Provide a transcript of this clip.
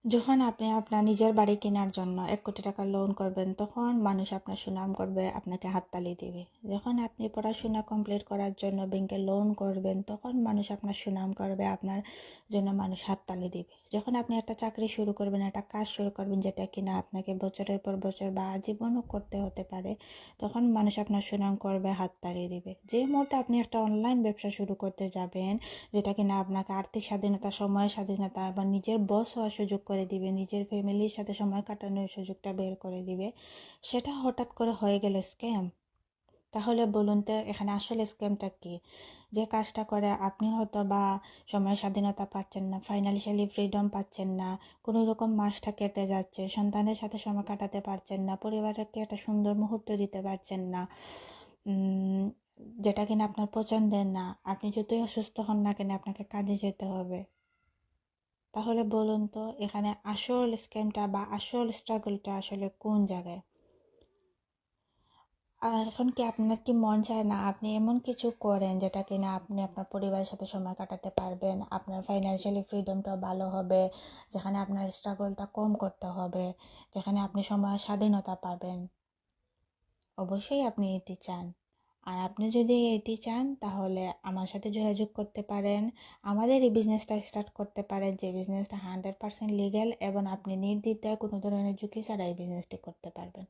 যখন আপনি আপনার নিজের বাড়ি কেনার জন্য 1 কোটি টাকা লোন করবেন, তখন মানুষ আপনার সুনাম করবে, আপনাকে হাততালি দিবে। যখন আপনি পড়াশোনা কমপ্লিট করার জন্য ব্যাংকে লোন করবেন, তখন মানুষ আপনার সুনাম করবে, আপনার জন্য মানুষ হাততালি দিবে। যখন আপনি একটা চাকরি শুরু করবেন, একটা কাজ শুরু করবেন, যেটা কিনা আপনাকে বছরের পর বছর বা আজীবনও করতে হতে পারে, তখন মানুষ আপনার সুনাম করবে, হাততালি দিবে। যে মুহূর্তে আপনি একটা অনলাইন ব্যবসা শুরু করতে যাবেন, যেটা কিনা আপনাকে আর্থিক স্বাধীনতা, সময়ের স্বাধীনতা এবং নিজের বস হওয়ার সুযোগ করে দিবে, নিজের ফ্যামিলির সাথে সময় কাটানোর সুযোগটা বের করে দিবে, সেটা হঠাৎ করে হয়ে গেল স্ক্যাম। তাহলে বলুন তো এখানে আসলে স্ক্যামটা কি? যে কাজটা করে আপনি হয়তো বা সময়ের স্বাধীনতা পাচ্ছেন না, ফাইন্যান্সিয়ালি ফ্রিডম পাচ্ছেন না, কোনো রকম মাসটা কেটে যাচ্ছে, সন্তানের সাথে সময় কাটাতে পারছেন না, পরিবারকে একটা সুন্দর মুহূর্ত দিতে পারছেন না, উম, যেটা কিনা আপনার পছন্দের না। আপনি যতই অসুস্থ হন না কেন, আপনাকে কাজে যেতে হবে। তাহলে বলুন তো এখানে আসল স্ক্যামটা বা আসল স্ট্রাগলটা আসলে কোন জায়গায়? আর এখন কি আপনার কি মন চায় না আপনি এমন কিছু করেন যেটা কিনা আপনি আপনার পরিবারের সাথে সময় কাটাতে পারবেন, আপনার ফাইন্যান্সিয়ালি ফ্রিডমটাও ভালো হবে, যেখানে আপনার স্ট্রাগলটা কম করতে হবে, যেখানে আপনি সময় স্বাধীনতা পাবেন? অবশ্যই আপনি এটি চান। আর আপনি যদি এটি চান, তাহলে আমার সাথে যোগাযোগ করতে পারেন, আমাদের এই বিজনেসটা স্টার্ট করতে পারেন, যে বিজনেসটা 100% লিগ্যাল এবং আপনি নির্দ্বিধায় কোনো ধরনের ঝুঁকি ছাড়া এই বিজনেসটি করতে পারবেন।